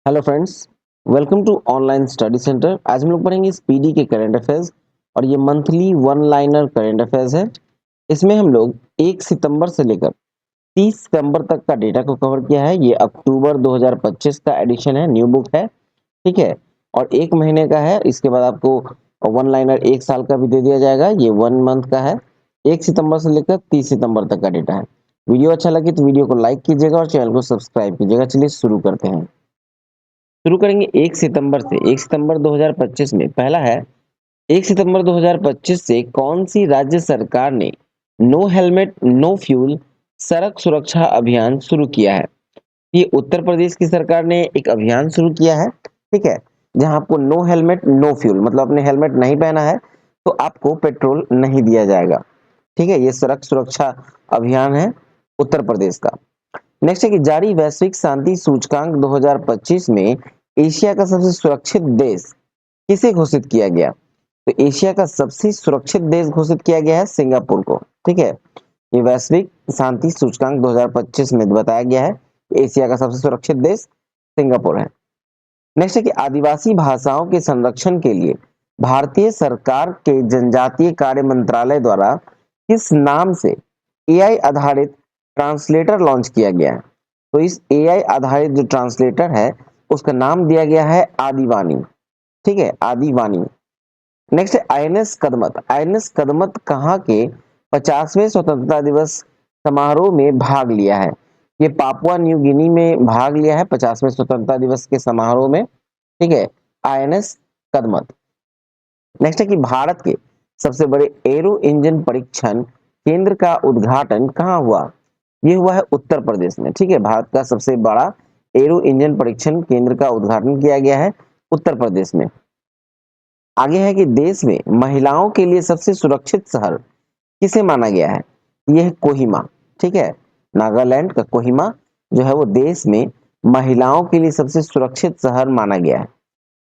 Hello friends, welcome to online study centre. आज हम लोग पढ़ेंगे स्पीडी के करंट अफेयर्स और ये monthly one liner current affairs है। इसमें हम लोग 1 सितंबर से लेकर 30 सितंबर तक का डेटा को कवर किया है। ये अक्टूबर 2025 का एडिशन है, न्यू बुक है, ठीक है। और एक महीने का है। इसके बाद आपको वन लाइनर एक साल का भी दे दिया जाएगा। ये 1 मंथ का है। 1 सितंबर से लेकर 30 सितंबर तक का डेटा है। वीडियो अच्छा लगे तो वीडियो को लाइक कीजिएगा और चैनल को सब्सक्राइब कीजिएगा। चलिए शुरू करते हैं। शुरू करेंगे 1 सितंबर से। 1 सितंबर 2025 में पहला है, 1 सितंबर 2025 से कौन सी राज्य सरकार ने नो हेलमेट नो फ्यूल सड़क सुरक्षा अभियान शुरू किया है? ये उत्तर प्रदेश की सरकार ने एक अभियान शुरू किया है, ठीक है, जहां आपको नो हेलमेट नो फ्यूल मतलब अपने हेलमेट नहीं पहना है तो आपको पेट्रोल नहीं दिया जाएगा, ठीक है। ये सड़क सुरक्षा अभियान है उत्तर प्रदेश का। नेक्स्ट है कि जारी वैश्विक शांति सूचकांक 2025 में एशिया का सबसे सुरक्षित देश किसे घोषित किया गया? तो एशिया का सबसे सुरक्षित देश घोषित किया गया है सिंगापुर को, ठीक है। ये वैश्विक शांति सूचकांक 2025 में बताया गया है एशिया का सबसे सुरक्षित देश सिंगापुर है। नेक्स्ट है कि आदिवासी भाषाओं के संरक्षण के लिए भारतीय सरकार के जनजातीय कार्य मंत्रालय द्वारा किस नाम से एआई आधारित ट्रांसलेटर लॉन्च किया गया है? तो इस एआई आधारित जो ट्रांसलेटर है उसका नाम दिया गया है आदिवानी, ठीक है, आदिवानी। नेक्स्ट है आईएनएस कदमत। आईएनएस कदमत कहाँ के 50वें स्वतंत्रता दिवस समारोह में भाग लिया है? ये पापुआ न्यू गिनी में भाग लिया है 50वें स्वतंत्रता दिवस के समारोह में, ठीक है, आईएनएस कदमत। नेक्स्ट है कि भारत के सबसे बड़े एरो इंजन परीक्षण केंद्र का उद्घाटन कहाँ हुआ? ये हुआ है उत्तर प्रदेश में, ठीक है। भारत का सबसे बड़ा एरो इंजन परीक्षण केंद्र का उद्घाटन किया गया है उत्तर प्रदेश में। आगे है कि देश में महिलाओं के लिए सबसे सुरक्षित शहर किसे माना गया है? यह है कोहिमा, ठीक है। नागालैंड का कोहिमा जो है वो देश में महिलाओं के लिए सबसे सुरक्षित शहर माना गया है।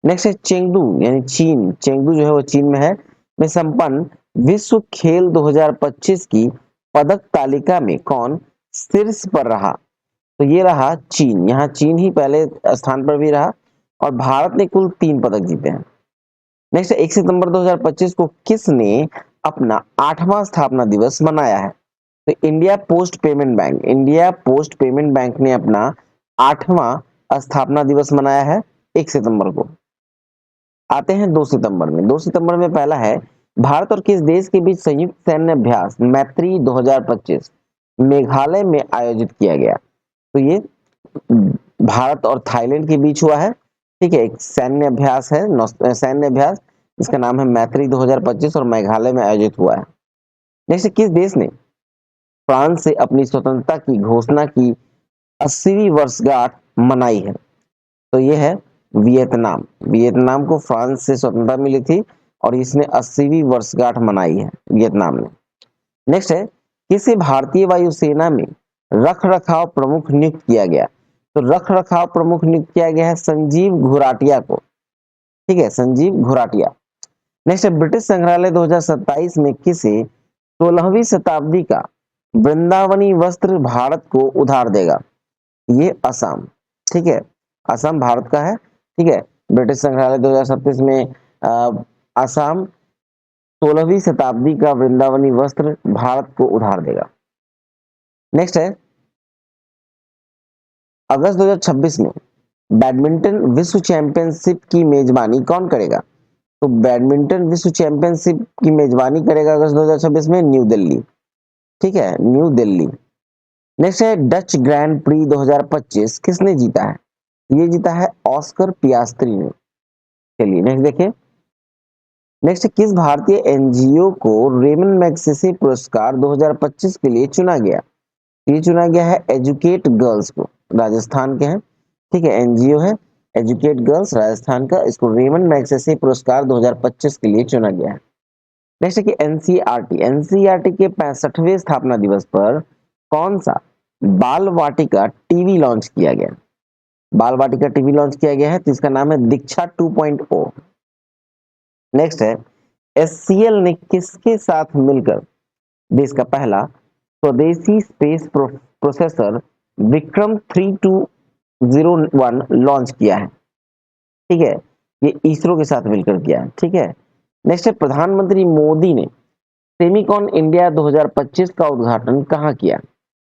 नेक्स्ट है चेंगडू यानी चीन। चेंगडू जो है वो चीन में है, में संपन्न विश्व खेल 2025 की पदक तालिका में कौन शीर्ष पर रहा? तो ये रहा चीन। यहाँ चीन ही पहले स्थान पर भी रहा और भारत ने कुल 3 पदक जीते हैं। नेक्स्ट 1 सितंबर 2025 को किसने अपना 8वां स्थापना दिवस मनाया है? तो India post payment bank. India post payment bank ने अपना 8वां स्थापना दिवस मनाया है 1 सितंबर को। आते हैं 2 सितंबर में। 2 सितंबर में पहला है, भारत और किस देश के बीच संयुक्त सैन्य अभ्यास मैत्री 2025 मेघालय में आयोजित किया गया? तो ये भारत और थाईलैंड के बीच हुआ है, ठीक है। एक सैन्य अभ्यास है, सैन्य अभ्यास, इसका नाम है मैत्री 2025 और मेघालय में आयोजित हुआ है। नेक्स्ट, किस देश ने फ्रांस से अपनी स्वतंत्रता की घोषणा की 80वीं वर्षगांठ मनाई है? तो ये है वियतनाम। वियतनाम को फ्रांस से स्वतंत्रता मिली थी और इसने 80वीं वर्षगांठ मनाई है वियतनाम ने। नेक्स्ट है, किसे भारतीय वायुसेना में रख रखाव प्रमुख नियुक्त किया गया? तो रख रखाव प्रमुख नियुक्त किया गया है संजीव घुराटिया को, ठीक है, संजीव घुराटिया। नेक्स्ट है, ब्रिटिश संग्रहालय 2027 में किसे 16वीं शताब्दी का वृंदावनी वस्त्र भारत को उधार देगा? ये असम, ठीक है, असम भारत का है, ठीक है। ब्रिटिश संग्रहालय 2027 में असम 16वीं शताब्दी का वृंदावनी वस्त्र भारत को उधार देगा। नेक्स्ट है, अगस्त 2026 में बैडमिंटन विश्व चैंपियनशिप की मेजबानी कौन करेगा? तो बैडमिंटन विश्व चैंपियनशिप की मेजबानी करेगा अगस्त 2026 में न्यू दिल्ली, ठीक है, न्यू दिल्ली। नेक्स्ट है, डच ग्रैंड प्री 2025 किसने जीता है? ये जीता है ऑस्कर पियास्त्री ने। चलिए नेक्स्ट देखिए। नेक्स्ट, किस भारतीय एनजीओ को रेमन मैगसेसे पुरस्कार 2025 के लिए चुना गया? ये चुना गया है एजुकेट गर्ल्स को, राजस्थान के हैं, ठीक है, एनजीओ है एजुकेट गर्ल्स राजस्थान का, इसको रेमन मैगसेसे पुरस्कार 2025 के लिए चुना गया है। नेक्स्ट है कि एनसीईआरटी। एनसीईआरटी के 65वें स्थापना दिवस पर कौन सा बाल वाटिका टीवी लॉन्च किया गया? बाल वाटिका टीवी लॉन्च किया गया है तो इसका नाम है दीक्षा 2.0। नेक्स्ट है, एससीएल ने किसके साथ मिलकर देश का पहला स्वदेशी स्पेस प्रोसेसर विक्रम 32 01 लॉन्च किया है। ठीक है, ये इसरो के साथ मिलकर किया है। ठीक है, नेक्स्ट है प्रधानमंत्री मोदी ने सेमिकॉन इंडिया 2025 का उद्घाटन कहाँ किया?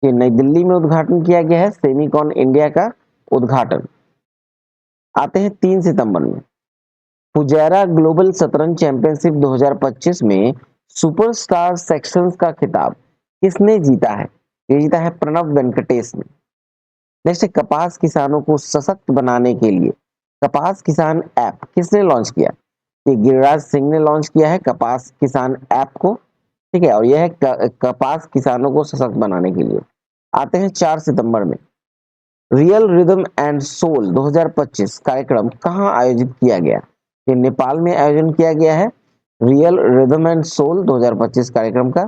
ये नई दिल्ली में उद्घाटन किया गया है सेमिकॉन इंडिया का उद्घाटन। आते हैं 3 सितंबर में, फुजैरा ग्लोबल शतरंज चैंपियनशिप 2025 में सुपरस्टार सेक्शंस का खिताब किसने जीता है? ये जीता है प्रणव वेंकटेश ने। नेक्स्ट है कपास किसानों को सशक्त बनाने के लिए कपास किसान ऐप किसने लॉन्च किया? ये गिरिराज सिंह ने लॉन्च किया है कपास किसान ऐप को। ठीक है, और यह है कपास किसानों को सशक्त बनाने के लिए। आते हैं 4 सितंबर में, रियल रिदम एंड सोल 2025 कार्यक्रम कहाँ आयोजित किया गया? ये नेपाल में आयोजन किया गया है रियल रिदम एंड सोल 2025 कार्यक्रम का।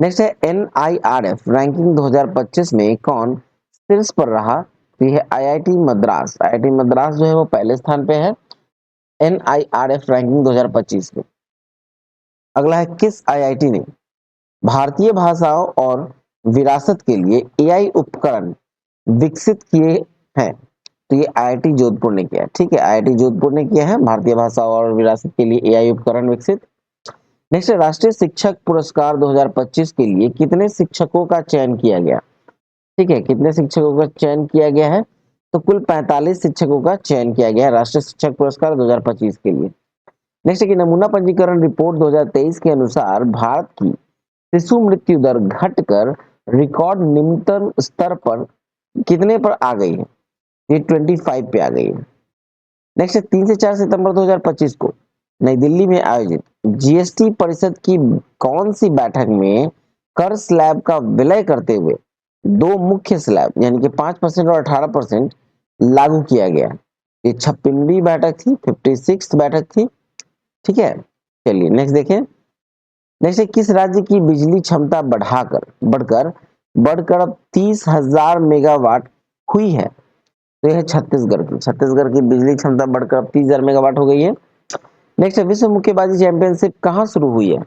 नेक्स्ट है NIRF रैंकिंग 2025 में कौन शीर्ष पर रहा? तो यह IIT मद्रास। IIT मद्रास जो है वो पहले स्थान पे है NIRF रैंकिंग 2025 में। अगला है किस IIT ने भारतीय भाषाओं और विरासत के लिए AI उपकरण विकसित किए हैं? तो ये IIT जोधपुर ने किया है। ठीक है, IIT जोधपुर ने किया है भारतीय भाषा और विरासत के लिए AI उपकरण विकसित। नेक्स्ट राष्ट्रीय शिक्षक पुरस्कार 2025 के लिए कितने शिक्षकों का चयन किया गया? ठीक है, कितने शिक्षकों का चयन किया गया है? तो कुल 45 शिक्षकों का चयन किया गया है राष्ट्रीय शिक्षक पुरस्कार 2025 के लिए। नेक्स्ट है कि नमूना पंजीकरण रिपोर्ट 2023 के अनुसार भारत की शिशु मृत्यु दर घटकर रिकॉर्ड निम्नतम स्तर पर कितने पर आ गई है? ये 25 पे आ गई है। नेक्स्ट है 3 से 4 सितंबर 2025 को नई दिल्ली में आयोजित GST परिषद की कौन सी बैठक में कर स्लैब का विलय करते हुए दो मुख्य स्लैब यानी कि 5% और 18% लागू किया गया? ये 56वीं बैठक थी, 56th बैठक थी। ठीक है, चलिए नेक्स्ट देखें। नेक्स्ट है किस राज्य की बिजली क्षमता बढ़कर बढ़कर अब 30,000 मेगावाट हुई है? तो यह है छत्तीसगढ़ की। छत्तीसगढ़ की बिजली क्षमता बढ़कर अब 30,000 मेगावाट हो गई है। नेक्स्ट है विश्व मुक्केबाजी चैंपियनशिप कहाँ शुरू हुई है?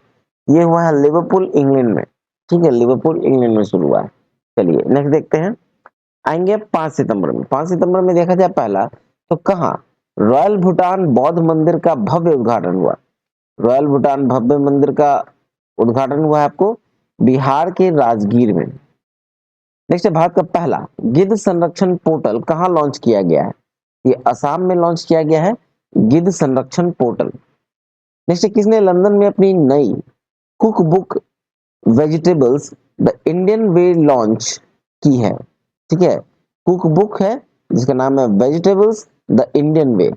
ये हुआ है लिवरपूल इंग्लैंड में। ठीक है, लिवरपूल इंग्लैंड में शुरू हुआ है। चलिए नेक्स्ट देखते हैं। आएंगे 5 सितंबर में। 5 सितंबर में देखा जाए पहला तो कहाँ रॉयल भूटान बौद्ध मंदिर का भव्य उद्घाटन हुआ? रॉयल भूटान भव्य मंदिर का उद्घाटन हुआ है आपको बिहार के राजगीर में। नेक्स्ट है भारत का पहला गिद्ध संरक्षण पोर्टल कहाँ लॉन्च किया गया है? ये असम में लॉन्च किया गया है गिद्ध संरक्षण पोर्टल। नेक्स्ट है किसने लंदन में अपनी नई cook book vegetables the Indian way launch की है? ठीक है, कुक बुक है जिसका नाम है vegetables the Indian way.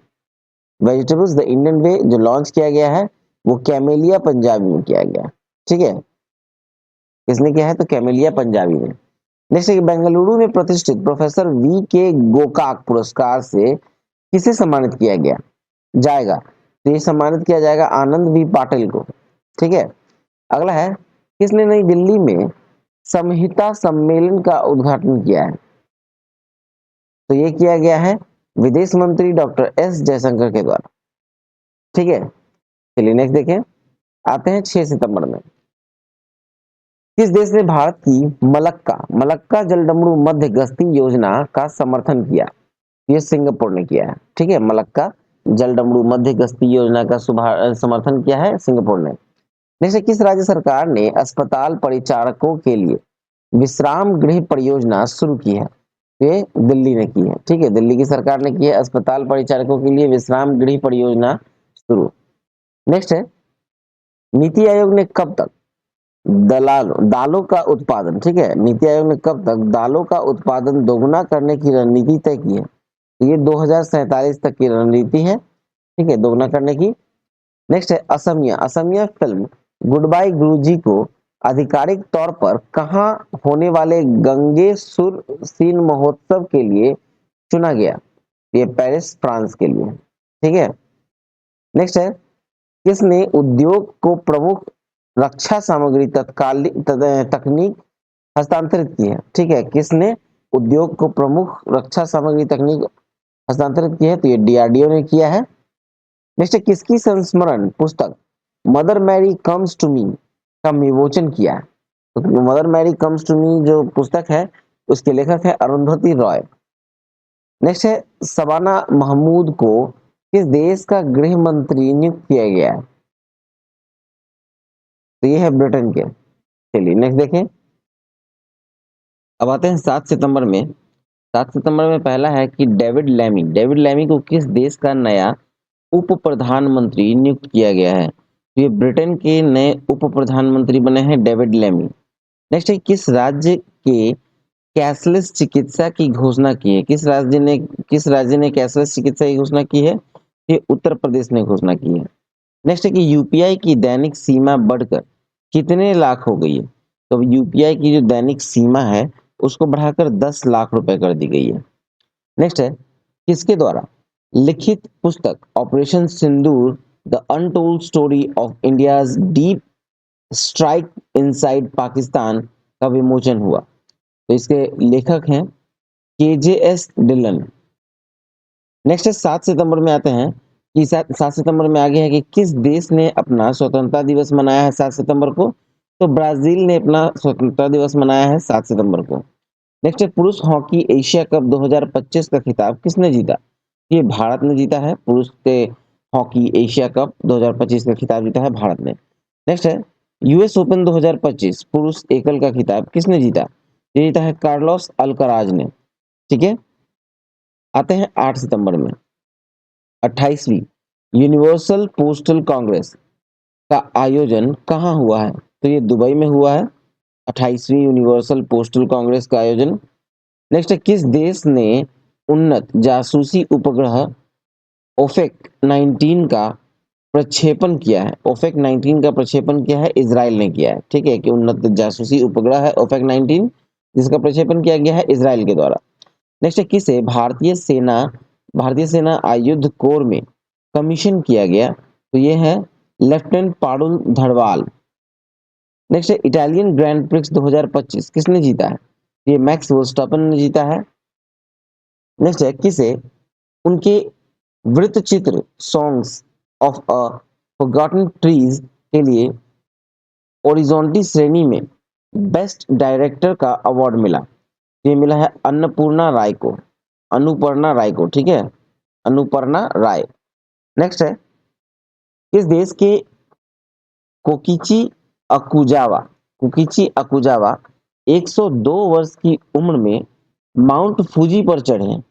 Vegetables the Indian way जो लॉन्च किया गया है वो कैमेलिया पंजाबी में किया गया। ठीक है, किसने किया है? तो कैमेलिया पंजाबी ने। नेक्स्ट है बेंगलुरु में प्रतिष्ठित प्रोफेसर VK गोकाक पुरस्कार से किसे सम्मानित किया गया जाएगा? तो ये सम्मानित किया जाएगा आनंद V पाटिल को। ठीक है, अगला है किसने नई दिल्ली में संहिता सम्मेलन का उद्घाटन किया है? तो ये किया गया है विदेश मंत्री डॉक्टर S जयशंकर के द्वारा। ठीक है, चलिए नेक्स्ट देखें। आते हैं 6 सितंबर में, किस देश ने भारत की मलक्का मलक्का जलडमरू मध्य गश्ती योजना का समर्थन किया? ये सिंगापुर ने किया है। ठीक है, मलक्का जलडमरू मध्य गश्ती योजना का समर्थन किया है सिंगापुर ने। नेक्स्ट किस राज्य सरकार ने अस्पताल परिचारकों के लिए विश्राम गृह परियोजना शुरू की है? ये दिल्ली ने की है। ठीक है, दिल्ली की सरकार ने की है अस्पताल परिचारकों के लिए विश्राम गृह परियोजना शुरू। नेक्स्ट है नीति आयोग ने कब तक दालों का उत्पादन, ठीक है, नीति आयोग ने कब तक दालों का उत्पादन दोगुना करने की रणनीति तय की है? तो ये 2047 तक की रणनीति है। ठीक है, दोगुना करने की। नेक्स्ट है Asamiya Asamiya film good bye Guruji को आधिकारिक तौर पर कहाँ होने वाले गंगे सुर सीन महोत्सव के लिए चुना गया? ये पेरिस फ्रांस के लिए। ठीक है, नेक्स्ट है किसने उद्योग को प्रमुख रक्षा सामग्री तकनीक हस्तांतरित की है? ठीक है, किसने उद्योग को प्रमुख रक्षा सामग्री तकनीक हस्तांतरित की है? तो ये DRDO ने किया है। नेक्स्ट किसकी संस्मरण पुस्तक mother Mary comes to me का विमोचन किया है? तो mother Mary comes to me जो पुस्तक है उसके लेखक है अरुंधति रॉय। नेक्स्ट है शबाना महमूद को किस देश का गृह मंत्री नियुक्त किया गया है? तो ये है ब्रिटेन के। चलिए नेक्स्ट देखें। अब आते हैं 7 सितंबर में। 7 सितंबर में पहला है कि डेविड लैमी को किस देश का नया उप प्रधानमंत्री नियुक्त किया गया है? तो ये ब्रिटेन के नए उप प्रधानमंत्री बने हैं डेविड लैमी। नेक्स्ट है किस राज्य के कैशलेस चिकित्सा की घोषणा की है? किस राज्य ने कैशलेस चिकित्सा की घोषणा की है? ये उत्तर प्रदेश ने घोषणा की है। नेक्स्ट है कि यूपीआई की दैनिक सीमा बढ़कर कितने लाख हो गई है? तो यूपीआई की जो दैनिक सीमा है उसको बढ़ाकर 10 लाख रुपए कर दी गई है। नेक्स्ट है किसके द्वारा लिखित पुस्तक operation Sindoor the untold story of India's deep strike inside Pakistan का विमोचन हुआ? तो इसके लेखक हैं केजेएस डिलन। नेक्स्ट है 7 सितंबर में आते हैं कि 7 सितंबर में आगे है कि किस देश ने अपना स्वतंत्रता दिवस मनाया है 7 सितंबर को? तो ब्राजील ने अपना स्वतंत्रता दिवस मनाया है 7 सितंबर को। नेक्स्ट है पुरुष हॉकी एशिया कप 2025 का खिताब किसने जीता? ये भारत ने जीता है। पुरुष के हॉकी एशिया कप 2025 का खिताब जीता है भारत ने। नेक्स्ट है यूएस ओपन 2025 पुरुष एकल का खिताब किसने जीता? ये जीता है कार्लोस अल्कराज ने। ठीक है, आते हैं 8 सितंबर में। 28वीं यूनिवर्सल पोस्टल कांग्रेस का आयोजन कहाँ हुआ है? तो ये दुबई में हुआ है 28वीं यूनिवर्सल पोस्टल कांग्रेस का आयोजन। नेक्स्ट है किस देश ने उन्नत जासूसी उपग्रह ओफेक 19 का प्रक्षेपण किया है? ओफेक 19 का प्रक्षेपण किया है इजराइल ने किया है। ठीक है, कि उन्नत जासूसी उपग्रह है ओफेक 19 जिसका प्रक्षेपण किया गया है इजराइल के द्वारा। नेक्स्ट है किसे भारतीय सेना आयुध कोर में कमीशन किया गया? तो ये है लेफ्टिनेंट पारुल धड़वाल। नेक्स्ट है इटालियन ग्रैंड प्रिक्स 2025 किसने जीता है? ये मैक्स वर्स्टापन ने जीता है। नेक्स्ट है किसे उनके वृत्त चित्र songs of a forgotten trees के लिए ओरिजोंटी श्रेणी में बेस्ट डायरेक्टर का अवार्ड मिला? ये मिला है अनुपर्णा राय को। ठीक है, अनुपर्णा राय। नेक्स्ट है किस देश के कोकिची अकुजावा कोकिची अकुजावा 102 वर्ष की उम्र में माउंट फूजी पर चढ़े हैं?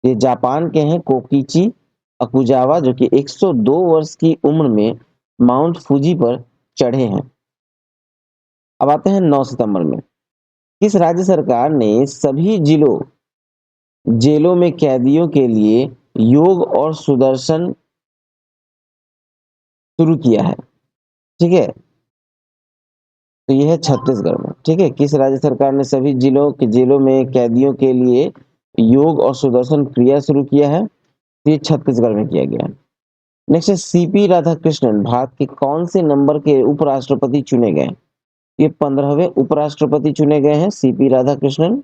ये जापान के हैं कोकिची अकुजावा जो कि 102 वर्ष की उम्र में माउंट फूजी पर चढ़े हैं। अब आते हैं 9 सितंबर में। किस राज्य सरकार ने सभी जेलों में कैदियों के लिए योग और सुदर्शन शुरू किया है? ठीक है, तो यह है छत्तीसगढ़ में। ठीक है, किस राज्य सरकार ने सभी जेलों में कैदियों के लिए योग और सुदर्शन क्रिया शुरू किया है? तो ये छत्तीसगढ़ में किया गया है। नेक्स्ट है सीपी राधाकृष्णन भारत के कौन से नंबर के उपराष्ट्रपति चुने गए? ये 15वें उपराष्ट्रपति चुने गए हैं सीपी राधाकृष्णन।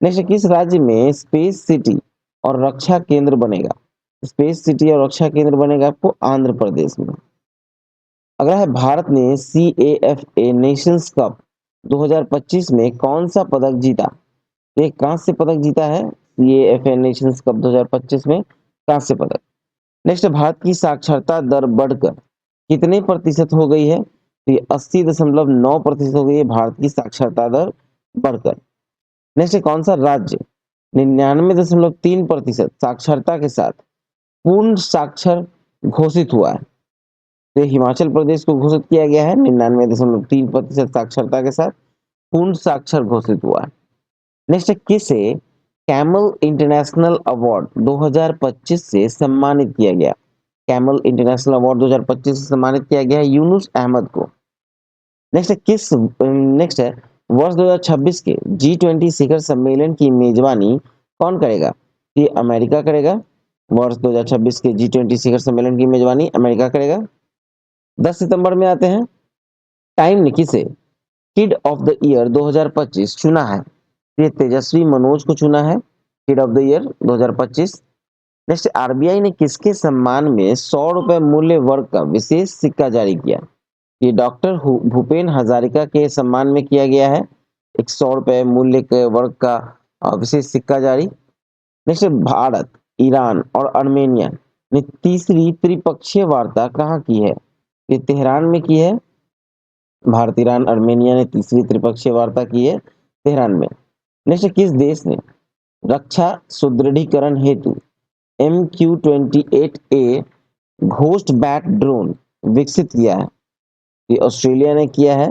नेक्स्ट किस राज्य में स्पेस सिटी और रक्षा केंद्र बनेगा? स्पेस सिटी और रक्षा केंद्र बनेगा आपको आंध्र प्रदेश में। अगला है भारत ने CAFA नेशंस कप 2025 में कौन सा पदक जीता? एक कांस्य पदक जीता है CAFA नेशंस कप 2025 में कांस्य पदक। नेक्स्ट भारत की साक्षरता दर बढ़कर कितने प्रतिशत हो गई है? तो ये 80.9% हो गई है भारत की साक्षरता दर बढ़कर। नेक्स्ट कौन सा राज्य 99.3% साक्षरता के साथ पूर्ण साक्षर घोषित हुआ है? तो हिमाचल प्रदेश को घोषित किया गया है 99.3% साक्षरता के साथ पूर्ण साक्षर घोषित हुआ है। नेक्स्ट किसे कैमल इंटरनेशनल अवार्ड 2025 से सम्मानित किया गया? कैमल इंटरनेशनल अवार्ड 2025 से सम्मानित किया गया है यूनुस अहमद को। नेक्स्ट है वर्ष 2026 के G20 शिखर सम्मेलन की मेजबानी कौन करेगा? ये अमेरिका करेगा। वर्ष 2026 के G20 शिखर सम्मेलन की मेजबानी अमेरिका करेगा। 10 सितंबर में आते हैं। टाइम ने किसे किड ऑफ द ईयर 2025 चुना है? ये तेजस्वी मनोज को चुना है kid of the year 2025। Next RBI ने किसके सम्मान में 100 रुपए मूल्य वर्ग का विशेष सिक्का जारी किया? ये डॉक्टर भूपेन हजारिका के सम्मान में किया गया है एक 100 रुपए मूल्य के वर्ग का विशेष सिक्का जारी। नेक्स्ट है भारत, ईरान और अर्मेनिया ने तीसरी त्रिपक्षीय वार्ता कहाँ की है? ये तेहरान में की है। भारत, ईरान, अर्मेनिया ने तीसरी त्रिपक्षीय वार्ता की है तेहरान में। नेक्स्ट, किस देश ने रक्षा सुदृढ़ीकरण हेतु MQ-28A घोस्ट बैट ड्रोन विकसित किया है? ये ऑस्ट्रेलिया ने किया है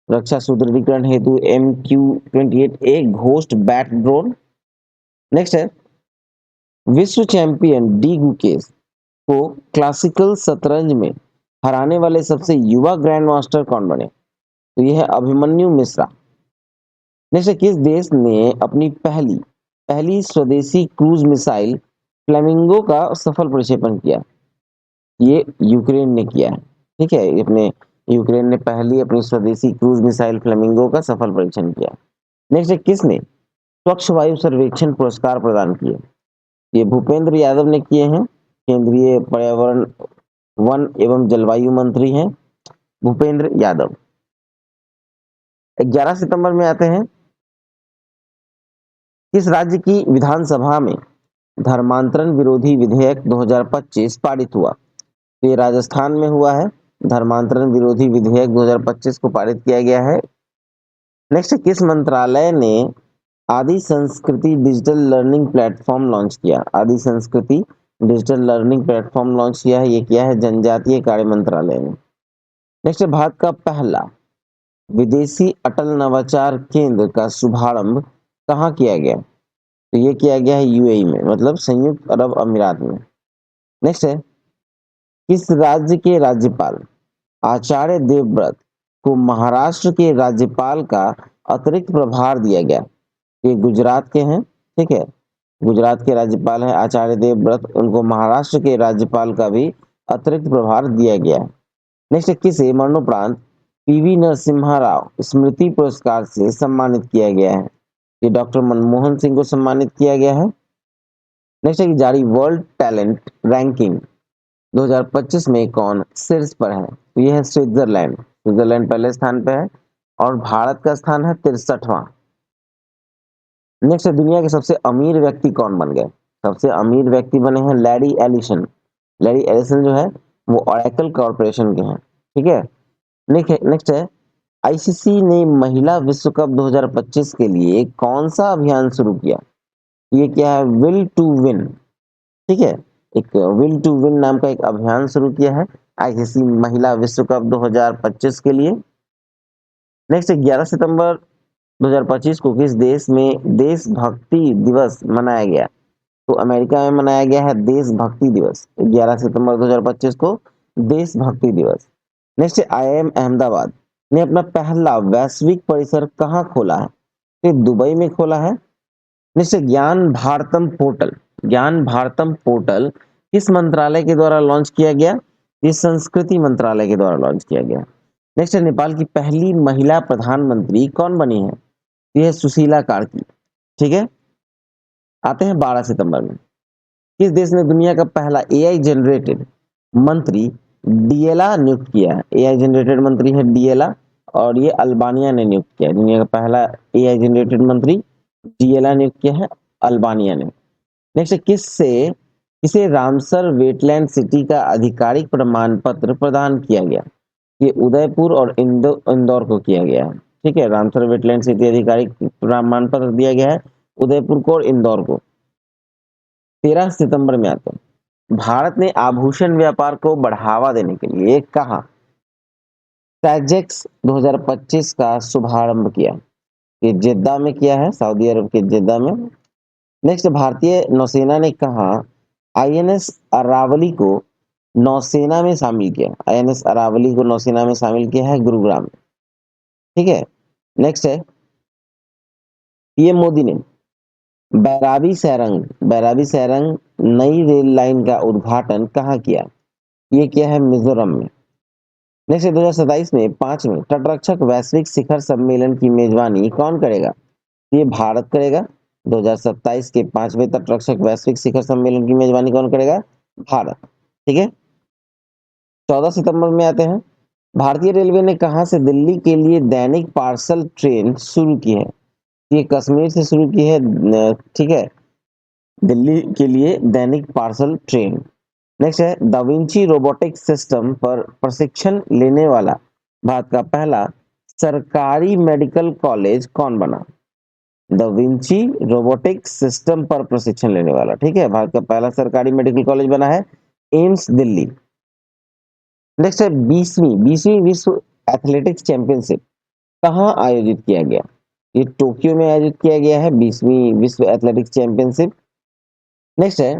रक्षा सुदृढ़ीकरण हेतु MQ-28A ghost bat drone. Next है विश्व चैंपियन डी गुकेश को क्लासिकल शतरंज में हराने वाले सबसे युवा ग्रैंड मास्टर कौन बने? तो यह है अभिमन्यु मिश्रा। नेक्स्ट, किस देश ने अपनी पहली पहली स्वदेशी क्रूज मिसाइल फ्लेमिंगो का सफल प्रक्षेपण किया? ये यूक्रेन ने किया है। ठीक है, अपने यूक्रेन ने पहली अपनी स्वदेशी क्रूज मिसाइल फ्लेमिंगो का सफल परीक्षण किया। नेक्स्ट, किसने स्वच्छ वायु सर्वेक्षण पुरस्कार प्रदान किए? ये भूपेंद्र यादव ने किए हैं। केंद्रीय पर्यावरण, वन एवं जलवायु मंत्री हैं भूपेंद्र यादव। 11 सितंबर में आते हैं, किस राज्य की विधानसभा में धर्मांतरण विरोधी विधेयक 2025 पारित हुआ? तो ये राजस्थान में हुआ है। धर्मांतरण विरोधी विधेयक 2025 को पारित किया गया है। नेक्स्ट, किस मंत्रालय ने आदि संस्कृति डिजिटल लर्निंग प्लेटफॉर्म लॉन्च किया? आदि संस्कृति डिजिटल लर्निंग प्लेटफॉर्म लॉन्च किया है, ये किया है जनजातीय कार्य मंत्रालय ने। नेक्स्ट, भारत का पहला विदेशी अटल नवाचार केंद्र का शुभारंभ कहाँ किया गया? तो ये किया गया है यूएई में, मतलब संयुक्त अरब अमीरात में। नेक्स्ट है किस राज्य के राज्यपाल आचार्य देवव्रत को महाराष्ट्र के राज्यपाल का अतिरिक्त प्रभार दिया गया? ये गुजरात के हैं। ठीक है, गुजरात के राज्यपाल है आचार्य देवव्रत, उनको महाराष्ट्र के राज्यपाल का भी अतिरिक्त प्रभार दिया गया है। नेक्स्ट, किसे मरणोपरांत पीवी नरसिम्हा राव स्मृति पुरस्कार से सम्मानित किया गया है? ये डॉक्टर मनमोहन सिंह को सम्मानित किया गया है। नेक्स्ट है जारी वर्ल्ड टैलेंट रैंकिंग 2025 में कौन शीर्ष पर है? तो यह है स्विट्जरलैंड। स्विट्जरलैंड पहले स्थान पे है और भारत का स्थान है 63वां। नेक्स्ट है दुनिया के सबसे अमीर व्यक्ति कौन बन गए? सबसे अमीर व्यक्ति बने हैं लैरी एलिसन। लैरी एलिसन जो है वो ओरेकल कॉर्पोरेशन के हैं। ठीक है, नेक्स्ट है आईसीसी ने महिला विश्व कप 2025 के लिए कौन सा अभियान शुरू किया? ये क्या है विल टू विन। ठीक है, एक विल टू विन नाम का एक अभियान शुरू किया है आईसीसी महिला विश्व कप 2025 के लिए। नेक्स्ट 11 सितंबर 2025 को किस देश में देशभक्ति दिवस मनाया गया? तो अमेरिका में मनाया गया है देशभक्ति दिवस 11 सितंबर 2025 को देशभक्ति दिवस। नेक्स्ट आईआईएम अहमदाबाद ने अपना पहला वैश्विक परिसर कहाँ खोला है? तो दुबई में खोला है। नेक्स्ट ज्ञान भारतम पोर्टल। ज्ञान भारतम पोर्टल किस मंत्रालय के द्वारा लॉन्च किया गया? ये संस्कृति मंत्रालय के द्वारा लॉन्च किया गया। नेक्स्ट नेपाल की पहली महिला प्रधानमंत्री कौन बनी है? यह सुशीला कार्की। ठीक है, आते हैं 12 सितंबर में, किस देश ने दुनिया का पहला एआई जनरेटेड मंत्री डीएला नियुक्त किया है? एआई जनरेटेड मंत्री है डीएला और ये अल्बानिया ने नियुक्त किया है। दुनिया का पहला एआई जनरेटेड मंत्री डीएला नियुक्त किया है अल्बानिया ने। नेक्स्ट किसे रामसर वेटलैंड सिटी का आधिकारिक प्रमाण पत्र प्रदान किया गया? ये उदयपुर और इंदौर को किया गया है। ठीक है, रामसर वेटलैंड सिटी आधिकारिक प्रमाण पत्र दिया गया है उदयपुर को और इंदौर को। 13 सितंबर में आते हैं, भारत ने आभूषण व्यापार को बढ़ावा देने के लिए कहा सैजेक्स 2025 का शुभारंभ किया? ये जेद्दा में किया है, सऊदी अरब के जेद्दा में। नेक्स्ट भारतीय नौसेना ने कहा आईएनएस अरावली को नौसेना में शामिल किया? आईएनएस अरावली को नौसेना में शामिल किया है गुरुग्राम। ठीक है, नेक्स्ट है पीएम मोदी ने बैराबी सैरंग नई रेल लाइन का उद्घाटन कहाँ किया? ये किया है मिजोरम में। नेक्स्ट 2027 में 5वें तटरक्षक वैश्विक शिखर सम्मेलन की मेजबानी कौन करेगा? ये भारत करेगा। 2027 के 5वें तटरक्षक वैश्विक शिखर सम्मेलन की मेजबानी कौन करेगा? भारत। ठीक है, 14 सितंबर में आते हैं, भारतीय रेलवे ने कहां से दिल्ली के लिए दैनिक पार्सल ट्रेन शुरू की है? ये कश्मीर से शुरू की है। ठीक है, दिल्ली के लिए दैनिक पार्सल ट्रेन। नेक्स्ट है दा विंची रोबोटिक सिस्टम पर प्रशिक्षण लेने वाला भारत का पहला सरकारी मेडिकल कॉलेज कौन बना? द विंची रोबोटिक सिस्टम पर प्रशिक्षण लेने वाला, ठीक है, भारत का पहला सरकारी मेडिकल कॉलेज बना है एम्स दिल्ली। नेक्स्ट है 20वीं विश्व एथलेटिक्स चैंपियनशिप कहाँ आयोजित किया गया? ये टोक्यो में आयोजित किया गया है 20वीं विश्व एथलेटिक्स चैंपियनशिप। नेक्स्ट है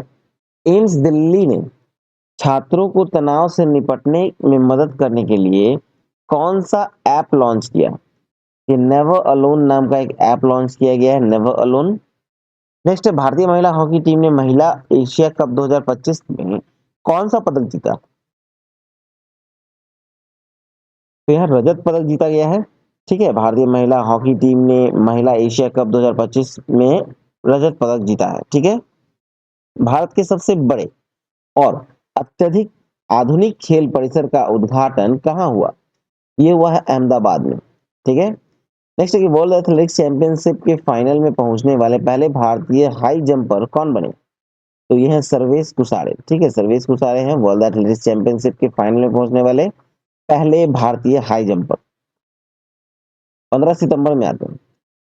एम्स दिल्ली ने छात्रों को तनाव से निपटने में मदद करने के लिए कौन सा ऐप लॉन्च किया? ये नेवर अलोन नाम का एक ऐप लॉन्च किया गया है, नेवर अलोन। नेक्स्ट है भारतीय महिला हॉकी टीम ने महिला एशिया कप 2025 में कौन सा पदक जीता? तो यहाँ रजत पदक जीता गया है, ठीक है, भारतीय महिला हॉकी टीम ने महिला एशिया कप 2025 में रजत पदक जीता है, ठीक है। भारत के सबसे बड़े और अत्यधिक आधुनिक खेल परिसर का उद्घाटन कहाँ हुआ? ये हुआ है अहमदाबाद में, ठीक है। नेक्स्ट है कि वर्ल्ड एथलेटिक्स चैंपियनशिप के फाइनल में पहुंचने वाले पहले भारतीय हाई जंपर कौन बने? तो ये है सर्वेश कुसारे, ठीक है, सर्वेश कुसारे हैं वर्ल्ड एथलेटिक्स चैंपियनशिप के फाइनल में पहुंचने वाले पहले भारतीय हाई जंपर। 15 सितंबर में आते हैं।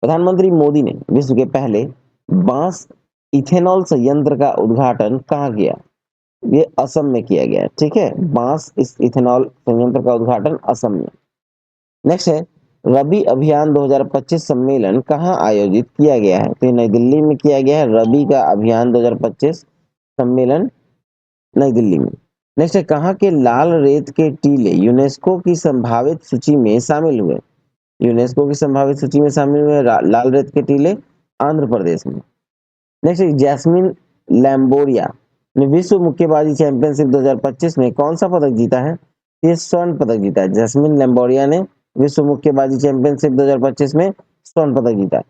प्रधानमंत्री मोदी ने विश्व के पहले बांस इथेनॉल संयंत्र का उद्घाटन कहाँ किया? ये असम में किया गया है, ठीक है, बांस इस इथेनॉल संयंत्र का उद्घाटन असम में। नेक्स्ट है रबी अभियान 2025 सम्मेलन कहाँ आयोजित किया गया है? तो नई दिल्ली में किया गया है रबी का अभियान 2025 सम्मेलन, नई दिल्ली में। नेक्स्ट है कहाँ के लाल रेत के टीले यूनेस्को की संभावित सूची में शामिल हुए? यूनेस्को की संभावित सूची में शामिल हुए लाल रेत के टीले आंध्र प्रदेश में। नेक्स्ट जैस्मिन लैम्बोरिया ने विश्व मुक्केबाजी चैंपियनशिप 2025 में कौन सा पदक जीता है? ये स्वर्ण पदक जीता है। जैस्मिन लैम्बोरिया ने विश्व मुक्केबाजी चैंपियनशिप 2025 में स्वर्ण पदक जीता है।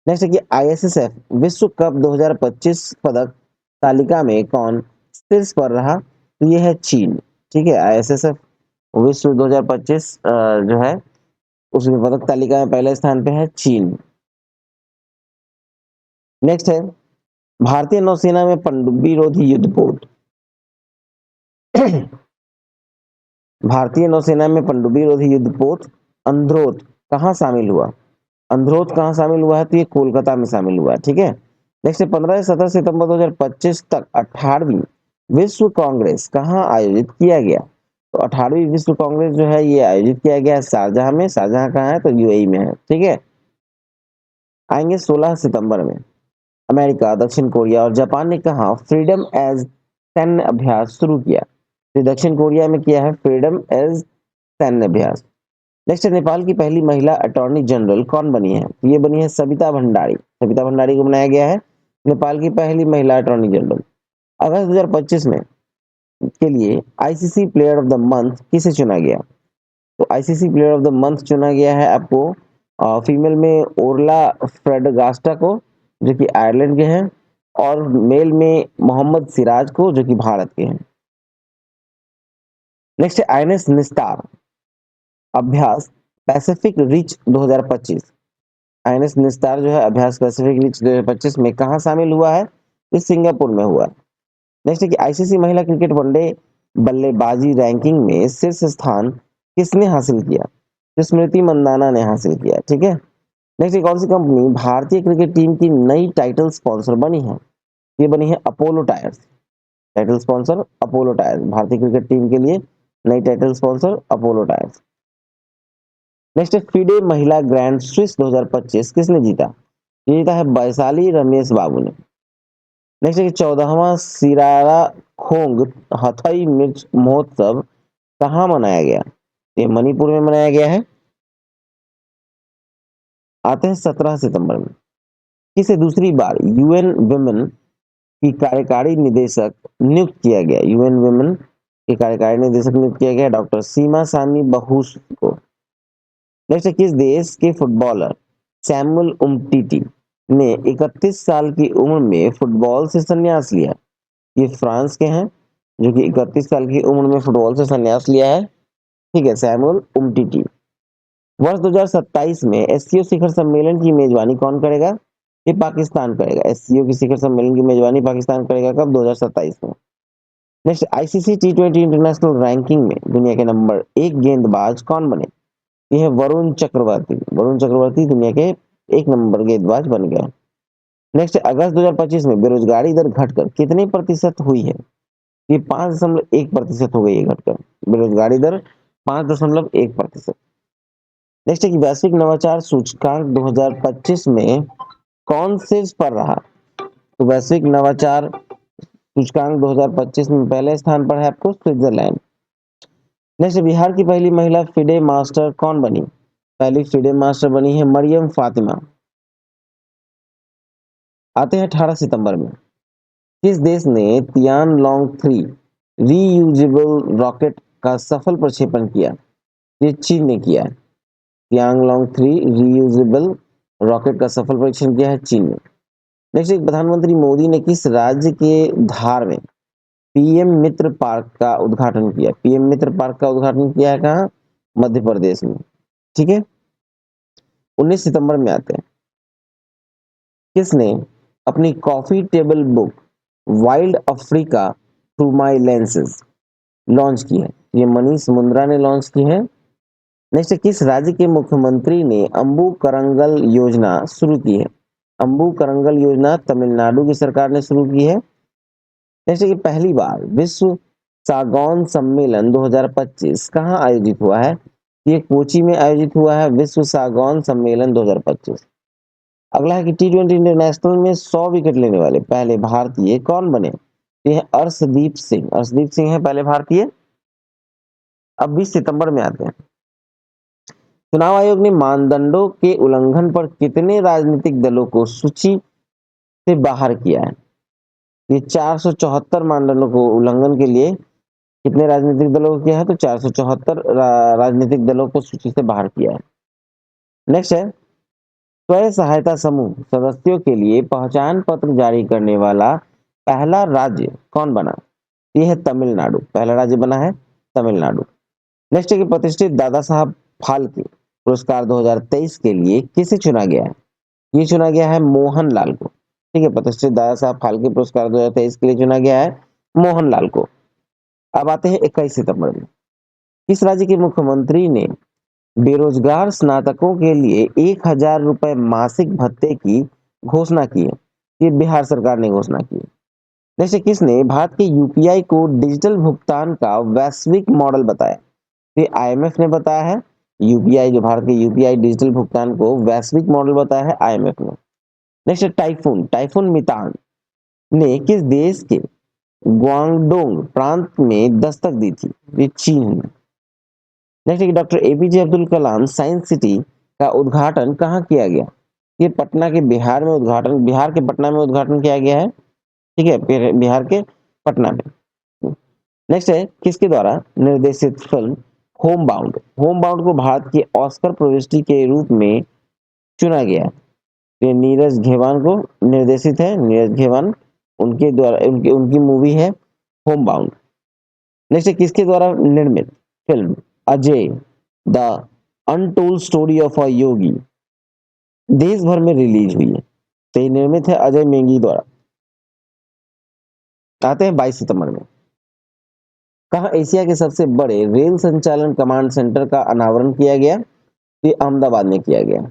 नेक्स्ट है कि आईएसएसएफ विश्व कप 2025 पदक तालिका में कौन शीर्ष पर रहा? तो ये है चीन, ठीक है, आईएसएसएफ विश्व 2025 जो है उसमें पदक तालिका में पहले स्थान पे है चीन। नेक्स्ट है भारतीय नौसेना में पनडुब्बी रोधी युद्धपोत भारतीय नौसेना में पनडुब्बी रोधी युद्धपोत अंद्रोथ कहाँ शामिल हुआ? अंद्रोथ कहाँ शामिल हुआ है? तो ये कोलकाता में शामिल हुआ है, ठीक है। नेक्स्ट 15 से 17 सितंबर 2025 तक 18वीं विश्व कांग्रेस कहाँ आयोजित किया गया? तो 18वीं विश्व कांग्रेस जो है ये आयोजित किया गया है शारजाह में। शारजाह कहाँ है? तो यूएई में है, ठीक है। आएंगे 16 सितंबर में। अमेरिका, दक्षिण कोरिया और जापान ने कहा फ्रीडम एज सैन्य अभ्यास शुरू किया? तो दक्षिण कोरिया में किया है फ्रीडम एज सैन्य अभ्यास। नेक्स्ट नेपाल की पहली महिला अटॉर्नी जनरल कौन बनी है? तो ये बनी है सविता भंडारी। सविता भंडारी को बनाया गया है नेपाल की पहली महिला अटॉर्नी जनरल। अगस्त 2025 में के लिए ICC player of the month किसे चुना गया? तो ICC player of the month चुना गया है आपको फीमेल में ओरला फ्रेडगास्टा को जो कि आयरलैंड के हैं, और मेल में मोहम्मद सिराज को जो कि भारत के हैं। नेक्स्ट है आईएनएस निस्तार अभ्यास पैसिफिक रिच 2025। आईएनएस निस्तार जो है अभ्यास पैसिफिक रिच 2025 में कहाँ शामिल हुआ है? इस सिंगापुर में हुआ है। नेक्स्ट है कि आईसीसी महिला क्रिकेट वनडे बल्लेबाजी रैंकिंग में शीर्ष स्थान किसने हासिल किया? तो स्मृति मंदाना ने हासिल किया, ठीक है। नेक्स्ट कौन सी कंपनी भारतीय क्रिकेट टीम की नई टाइटल स्पॉन्सर बनी है? ये बनी है Apollo tyres. Title sponsor Apollo tyres, भारतीय क्रिकेट टीम के लिए नई title sponsor Apollo tyres. Next है फीडे महिला ग्रैंड स्विस 2025 किसने जीता? ये जीता है वैशाली रमेश बाबू ने। नेक्स्ट है 14वां सिरारा खोंग हथई मिर्च महोत्सव कहाँ मनाया गया? ये मणिपुर में मनाया गया है। आते हैं 17 सितंबर में। किसे दूसरी बार यूएन वुमेन की कार्यकारी निदेशक नियुक्त किया गया? यूएन वुमेन के कार्यकारी निदेशक नियुक्त किया गया डॉक्टर सीमा सामी बहुस को। नेक्स्ट किस देश के फुटबॉलर सैमुअल उमटीटी ने 31 साल की उम्र में फुटबॉल से संन्यास लिया? ये फ्रांस के हैं जो कि 31 साल की उम्र में फुटबॉल से संन्यास लिया है, ठीक है, सैमुअल उमटीटी। वर्ष 2027 में एससीओ शिखर सम्मेलन की मेजबानी कौन करेगा? ये पाकिस्तान करेगा। एससीओ की शिखर सम्मेलन की मेजबानी पाकिस्तान करेगा कब? 2027 में। नेक्स्ट, आईसीसी टी20 इंटरनेशनल रैंकिंग में दुनिया के नंबर 1 गेंदबाज कौन बने? ये है वरुण चक्रवर्ती। वरुण चक्रवर्ती दुनिया के 1 नंबर गेंदबाज बन गए। नेक्स्ट, अगस्त 2025 में बेरोजगारी दर घटकर कितने प्रतिशत हुई है? ये 5.1% हो गई है घटकर। बेरोजगारी दर 5.1%। नेक्स्ट है कि वैश्विक नवाचार सूचकांक 2025 में कौन शीर्ष पर रहा? तो वैश्विक नवाचार सूचकांक 2025 में पहले स्थान पर है आपको स्विट्जरलैंड। नेक्स्ट, बिहार की पहली महिला फिडे मास्टर कौन बनी? पहली फिडे मास्टर बनी है मरियम फातिमा। आते हैं 18 सितंबर में। किस देश ने तियान लॉन्ग 3 रीयूजेबल रॉकेट का सफल प्रक्षेपण किया? ये चीन ने किया है। तियांग लॉन्ग 3 रीयूजेबल रॉकेट का सफल परीक्षण किया है चीन ने। नेक्स्ट, प्रधानमंत्री मोदी ने किस राज्य के धार में पीएम मित्र पार्क का उद्घाटन किया? पीएम मित्र पार्क का उद्घाटन किया है कहाँ? मध्य प्रदेश में। ठीक है। 19 सितंबर में आते हैं। किसने अपनी coffee table book wild Africa through my lenses launch की है? ये मनीष मुंद्रा ने लॉन्च की है। नेक्स्ट, किस राज्य के मुख्यमंत्री ने अम्बू करंगल योजना शुरू की है? अम्बू करंगल योजना तमिलनाडु की सरकार ने शुरू की है। नेक्स्ट, कि पहली बार विश्व सागौन सम्मेलन 2025 कहाँ आयोजित हुआ है? ये कोची में आयोजित हुआ है विश्व सागौन सम्मेलन 2025। अगला है कि टी20 इंटरनेशनल में 100 विकेट लेने वाले पहले भारतीय कौन बने? ये है अर्शदीप सिंह। अर्शदीप सिंह है पहले भारतीय। अब 20 सितंबर में आते हैं। चुनाव आयोग ने मानदंडों के उल्लंघन पर कितने राजनीतिक दलों को सूची से बाहर किया है? ये 474 मानदंडों को उल्लंघन के लिए कितने राजनीतिक दलों को किया है? तो 474 राजनीतिक दलों को सूची से बाहर किया है। नेक्स्ट है, स्वयं सहायता समूह सदस्यों के लिए पहचान पत्र जारी करने वाला पहला राज्य कौन बना? ये है तमिलनाडु। पहला राज्य बना है तमिलनाडु। नेक्स्ट है कि प्रतिष्ठित दादा साहब फाल्के पुरस्कार 2023 के लिए किसे चुना गया है? ये चुना गया है मोहनलाल को। ठीक है, प्रतिष्ठित दादा साहब फाल्के पुरस्कार 2023 के लिए चुना गया है मोहनलाल को। अब आते हैं 21 सितंबर में। किस राज्य के मुख्यमंत्री ने बेरोजगार स्नातकों के लिए 1,000 रुपए मासिक भत्ते की घोषणा की है? ये बिहार सरकार ने घोषणा की है। जैसे किसने भारत के यूपीआई को डिजिटल भुगतान का वैश्विक मॉडल बताया? ये आईएमएफ ने बताया है। यूपीआई, जो भारत के यूपीआई डिजिटल भुगतान को वैश्विक मॉडल बताया है आईएमएफ ने। नेक्स्ट, टाइफून टाइफून मितान ने किस देश के ग्वांगडोंग प्रांत में दस्तक दी थी? ये चीन ने। Next, doctor APJ Abdul Kalam science city का उद्घाटन कहाँ किया गया? ये पटना के बिहार में उद्घाटन, बिहार के पटना में उद्घाटन किया गया है। ठीक है, बिहार के पटना में। नेक्स्ट है, किसके द्वारा निर्देशित फिल्म होम बाउंड को भारत की ऑस्कर प्रविष्टि के रूप में चुना गया? ये नीरज घेवान को निर्देशित है। नीरज घेवान, उनके द्वारा उनकी मूवी है होम बाउंड। नेक्स्ट है, किसके द्वारा निर्मित film Ajay the untold story of a Yogi देश भर में रिलीज हुई है? तो ये निर्मित है अजय मेंगी द्वारा। आते हैं 22 सितंबर में। कहा एशिया के सबसे बड़े रेल संचालन कमांड सेंटर का अनावरण किया गया? ये अहमदाबाद में किया गया।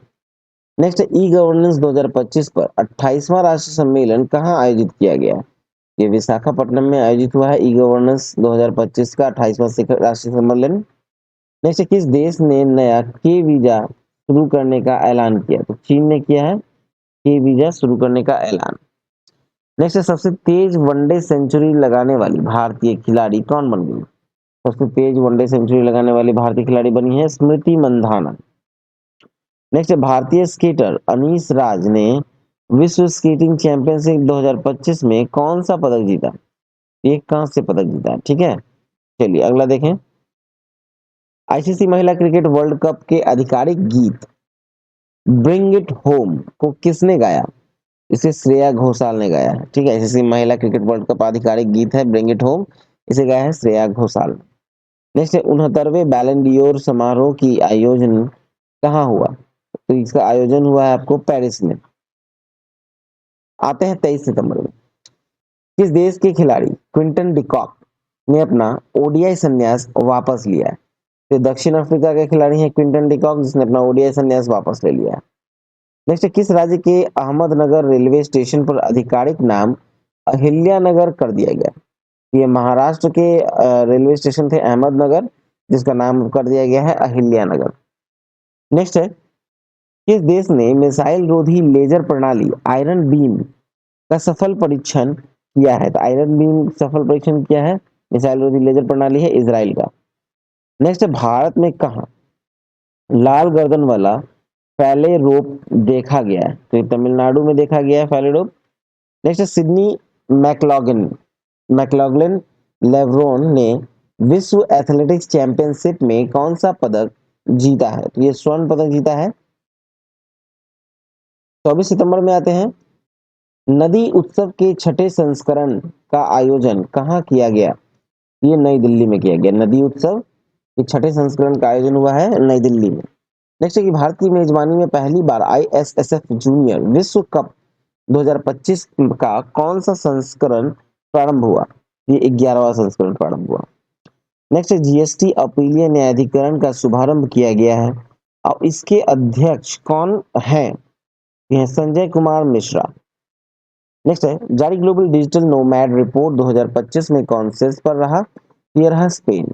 नेक्स्ट, ई गवर्नेंस 2025 पर 28वां राष्ट्रीय सम्मेलन कहाँ आयोजित किया गया? ये विशाखापट्टनम में आयोजित हुआ है ई गवर्नेंस 2025 का 28वां राष्ट्रीय सम्मेलन। नेक्स्ट, किस देश ने नया के वीजा शुरू करने का ऐलान किया? तो चीन ने किया है के वीजा शुरू करने का ऐलान। नेक्स्ट, सबसे तेज वनडे सेंचुरी लगाने वाली भारतीय खिलाड़ी कौन बन गई? सबसे तेज वनडे सेंचुरी लगाने वाली भारतीय खिलाड़ी बनी है स्मृति मंधाना। नेक्स्ट, भारतीय स्केटर अनीश राज ने विश्व स्केटिंग चैंपियनशिप 2025 में कौन सा पदक जीता? एक कांस्य पदक जीता। ठीक है, चलिए अगला देखें। आईसीसी महिला क्रिकेट वर्ल्ड कप के आधिकारिक गीत ब्रिंग इट होम को किसने गाया? इसे श्रेया घोषाल ने गाया है। ठीक है, आईसीसी महिला क्रिकेट वर्ल्ड कप आधिकारिक गीत है ब्रिंग इट होम, इसे गाया है श्रेया घोषाल। नेक्स्ट, 69वें बैलन डियोर समारोह की आयोजन कहाँ हुआ? तो इसका आयोजन हुआ है आपको पेरिस में। आते हैं 23 सितंबर में। किस देश के खिलाड़ी क्विंटन डिकॉक ने अपना ओडीआई संन्यास वापस लिया है? तो दक्षिण अफ्रीका के खिलाड़ी हैं क्विंटन डिकॉक, जिसने अपना ओडीआई संन्यास वापस ले लिया है। नेक्स्ट, किस राज्य के अहमदनगर रेलवे स्टेशन पर आधिकारिक नाम अहिल्यानगर कर दिया गया? ये महाराष्ट्र के रेलवे स्टेशन थे अहमदनगर, जिसका नाम कर दिया गया है अहिल्यानगर। नेक्स्ट है, किस देश ने मिसाइल रोधी लेजर प्रणाली आयरन बीम का सफल परीक्षण किया है? तो आयरन बीम सफल परीक्षण किया है, मिसाइल रोधी लेजर प्रणाली है इजराइल का। नेक्स्ट है, भारत में कहा लाल गर्दन वाला फैले रोप देखा गया है? तो तमिलनाडु में देखा गया है फैले रोप। नेक्स्ट है, सिडनी मैकलॉगन मैकलॉगलिन लेवरोन ने विश्व एथलेटिक्स चैंपियनशिप में कौन सा पदक जीता है? तो ये स्वर्ण पदक जीता है। 24 सितंबर में आते हैं, नदी उत्सव के छठे संस्करण का आयोजन कहाँ किया गया? ये नई दिल्ली में किया गया। नदी उत्सव के छठे संस्करण का आयोजन हुआ है नई दिल्ली में। नेक्स्ट है कि भारत की मेजबानी में पहली बार आईएसएसएफ जूनियर विश्व कप 2025 का कौन सा संस्करण प्रारंभ हुआ? ये 11वां संस्करण प्रारंभ हुआ। नेक्स्ट है, जीएसटी अपीलीय न्यायाधिकरण का शुभारंभ किया गया है और इसके अध्यक्ष कौन हैं? ये संजय कुमार मिश्रा। नेक्स्ट है, जारी ग्लोबल डिजिटल नोमैड रिपोर्ट 2025 में कौन शीर्ष पर रहा? ये रहा स्पेन।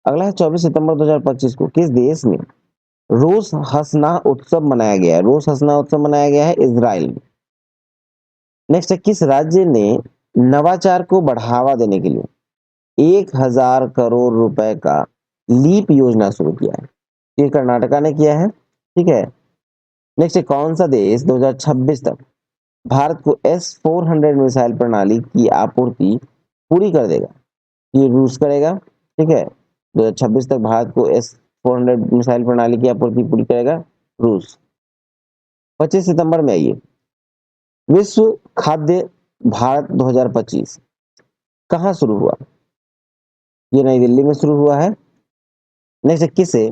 अगला है 24 सितंबर 2025 को किस देश में रोश हसना उत्सव मनाया गया है? रोश हसना उत्सव मनाया गया है इजराइल में। नेक्स्ट है, किस राज्य ने नवाचार को बढ़ावा देने के लिए 1000 करोड़ रुपए का लीप योजना शुरू किया है? ये कर्नाटका ने किया है। ठीक है। नेक्स्ट है, कौन सा देश 2026 तक भारत को S-400 मिसाइल प्रणाली की आपूर्ति पूरी कर देगा? ये रूस करेगा। ठीक है, 2026 तक भारत को S-400 मिसाइल प्रणाली की आपूर्ति पूरी करेगा रूस। 25 सितंबर में आइए, विश्व खाद्य भारत 2025 कहाँ शुरू हुआ? ये नई दिल्ली में शुरू हुआ है। नेक्स्ट, किसे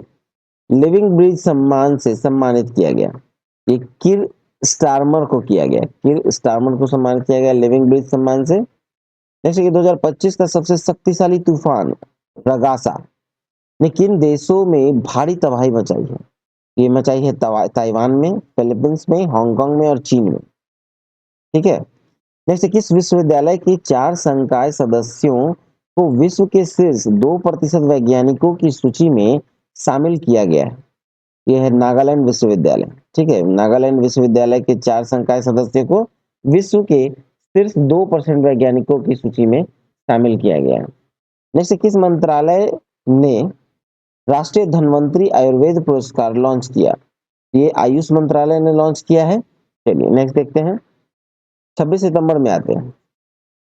लिविंग ब्रिज सम्मान से सम्मानित किया गया? ये किर स्टारमर को किया गया। किर स्टारमर को सम्मानित किया गया लिविंग ब्रिज सम्मान से। नेक्स्ट, 2025 का सबसे शक्तिशाली तूफान रगासा ने किन देशों में भारी तबाही मचाई है? ये मचाई है ताइवान में, फिलीपींस में, हांगकांग में और चीन में। ठीक है। नेक्स्ट, किस विश्वविद्यालय के 4 संकाय सदस्यों को विश्व के शीर्ष 2% वैज्ञानिकों की सूची में शामिल किया गया है? यह है नागालैंड विश्वविद्यालय। ठीक है, नागालैंड विश्वविद्यालय के 4 संकाय सदस्यों को विश्व के शीर्ष 2% वैज्ञानिकों की सूची में शामिल किया गया है। नेक्स्ट, किस मंत्रालय ने राष्ट्रीय धन्वंतरी आयुर्वेद पुरस्कार लॉन्च किया? ये आयुष मंत्रालय ने लॉन्च किया है। चलिए नेक्स्ट देखते हैं। 26 सितंबर में आते हैं,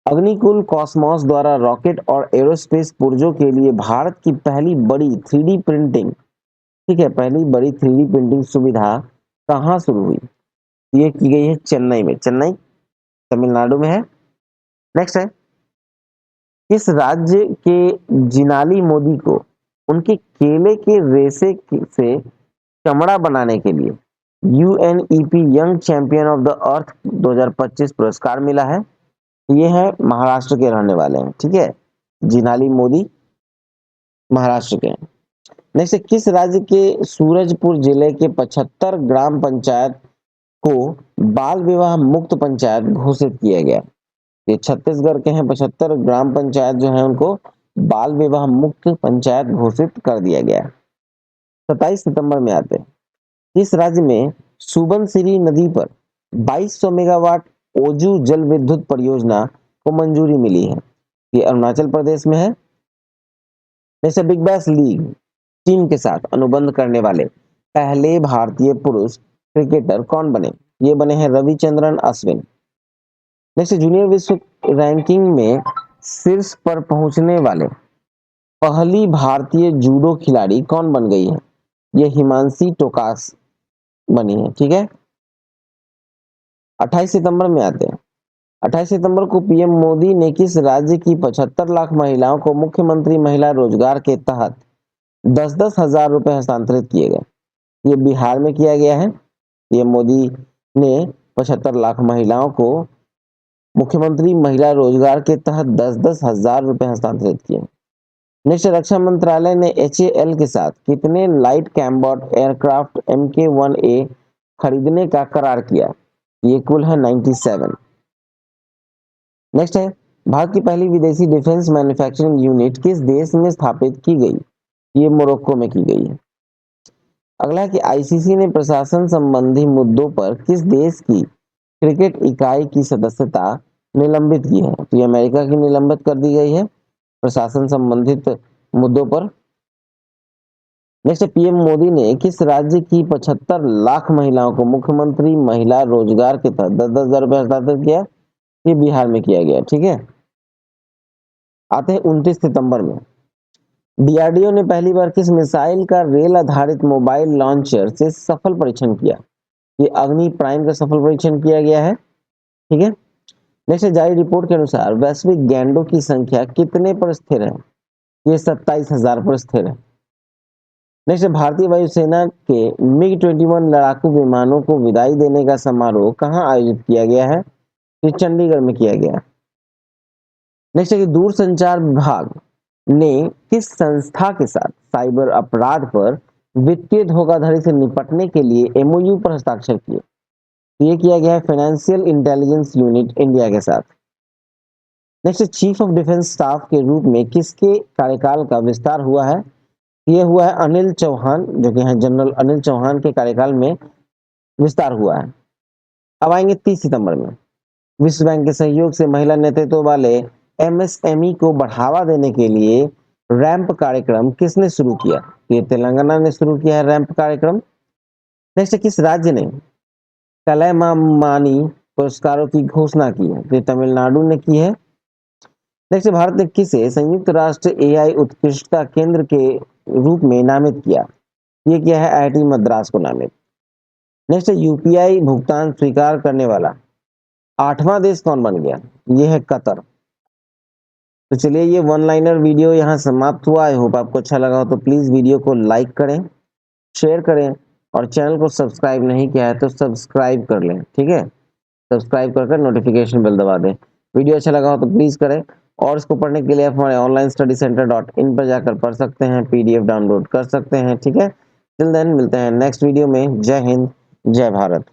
अग्निकुल कॉस्मोस द्वारा रॉकेट और एरोस्पेस पुर्जों के लिए भारत की पहली बड़ी 3D प्रिंटिंग, ठीक है, पहली बड़ी 3D प्रिंटिंग सुविधा कहाँ शुरू हुई? ये की गई है चेन्नई में। चेन्नई तमिलनाडु में है। नेक्स्ट है, किस राज्य के जिनाली मोदी को उनके केले के रेशे से चमड़ा बनाने के लिए UNEP young champion of the earth 2025 पुरस्कार मिला है? ये है महाराष्ट्र के रहने वाले हैं। ठीक है, जिनाली मोदी महाराष्ट्र के हैं। नेक्स्ट, किस राज्य के सूरजपुर जिले के 75 ग्राम पंचायत को बाल विवाह मुक्त पंचायत घोषित किया गया? ये छत्तीसगढ़ के हैं। 75 ग्राम पंचायत जो है उनको बाल विवाह मुक्त पंचायत घोषित कर दिया गया। 27 सितंबर में आते हैं, किस राज्य में सुबनसिरी नदी पर 2200 मेगावाट ओजू जल विद्युत परियोजना को मंजूरी मिली है? ये अरुणाचल प्रदेश में है। जैसे बिग बैश लीग टीम के साथ अनुबंध करने वाले पहले भारतीय पुरुष क्रिकेटर कौन बने? ये बने हैं रविचंद्रन अश्विन। नेक्स्ट, जूनियर विश्व रैंकिंग में शीर्ष पर पहुंचने वाले पहली भारतीय जूडो खिलाड़ी कौन बन गई है? ये हिमांशी टोकास बनी है। ठीक है। 28 सितंबर में आते हैं, 28 सितंबर को पीएम मोदी ने किस राज्य की 75 लाख महिलाओं को मुख्यमंत्री महिला रोजगार के तहत 10-10 हजार रुपए हस्तांतरित किए गए? ये बिहार में किया गया है। पीएम मोदी ने 75 लाख महिलाओं को मुख्यमंत्री महिला रोजगार के तहत 10-10 हजार रुपए हस्तांतरित किए। नेक्स्ट, रक्षा मंत्रालय ने HAL के साथ कितने लाइट कैम्बर्ड एयरक्राफ्ट Mk1A खरीदने का करार किया? ये कुल है 97। नेक्स्ट है, भारत की पहली विदेशी डिफेंस मैन्युफैक्चरिंग यूनिट किस देश में स्थापित की गई? ये मोरक्को में की गई है। अगला है कि ICC ने प्रशासन संबंधी मुद्दों पर किस देश की क्रिकेट इकाई की सदस्यता निलंबित की है? तो ये अमेरिका की निलंबित कर दी गई है प्रशासन संबंधित मुद्दों पर। नेक्स्ट, PM मोदी ने किस राज्य की 75 लाख महिलाओं को मुख्यमंत्री महिला रोजगार के तहत 10-10 हजार रुपए हस्तांतरित किया? ये बिहार में किया गया। ठीक है, आते हैं 29 सितंबर में। DRDO ने पहली बार किस मिसाइल का रेल आधारित मोबाइल लॉन्चर से सफल परीक्षण किया? ये अग्नि प्राइम का सफल परीक्षण किया गया है। ठीक है, नेक्स्ट, जारी रिपोर्ट के अनुसार वैश्विक गैंडों की संख्या कितने पर स्थिर है? ये 27,000 पर स्थिर है। नेक्स्ट, भारतीय वायुसेना के MiG-21 लड़ाकू विमानों को विदाई देने का समारोह कहां आयोजित किया गया है? ये चंडीगढ़ में किया गया। नेक्स्ट है कि दूरसंचार विभाग ने किस संस्था के साथ साइबर अपराध पर वित्तीय धोखाधड़ी से निपटने के लिए MOU पर हस्ताक्षर किए? ये किया गया है फाइनेंशियल इंटेलिजेंस यूनिट इंडिया के साथ। Next, chief of defence staff के रूप में किसके कार्यकाल का विस्तार हुआ है? ये हुआ है अनिल चौहान, जो कि हैं जनरल अनिल चौहान के कार्यकाल में विस्तार हुआ है। अब आएंगे 30 सितंबर में। विश्व बैंक के सहयोग से महिला नेतृत्व वाले MSME को बढ़ावा देने के लिए रैंप कार्यक्रम किसने शुरू किया? ये तेलंगाना ने शुरू किया है रैंप कार्यक्रम। नेक्स्ट, किस राज्य ने कलैमामानी पुरस्कारों की घोषणा की है? तो तमिलनाडु ने की है। नेक्स्ट, भारत ने किसे संयुक्त राष्ट्र AI उत्कृष्टता केंद्र के रूप में नामित किया? ये किया है IIT मद्रास को नामित। नेक्स्ट, UPI भुगतान स्वीकार करने वाला 8वां देश कौन बन गया? ये है कतर। तो चलिए, ये वन लाइनर वीडियो यहाँ समाप्त हुआ। आई होप आपको अच्छा लगा हो तो प्लीज वीडियो को लाइक करें, शेयर करें और चैनल को सब्सक्राइब नहीं किया है तो सब्सक्राइब कर लें। ठीक है, सब्सक्राइब कर नोटिफिकेशन बेल दबा दें। वीडियो अच्छा लगा हो तो प्लीज करें, और इसको पढ़ने के लिए आप हमारे onlinestudycenter.in पर जाकर पढ़ सकते हैं, PDF डाउनलोड कर सकते हैं। ठीक है, टिल देन मिलते हैं नेक्स्ट वीडियो में। जय हिंद, जय भारत।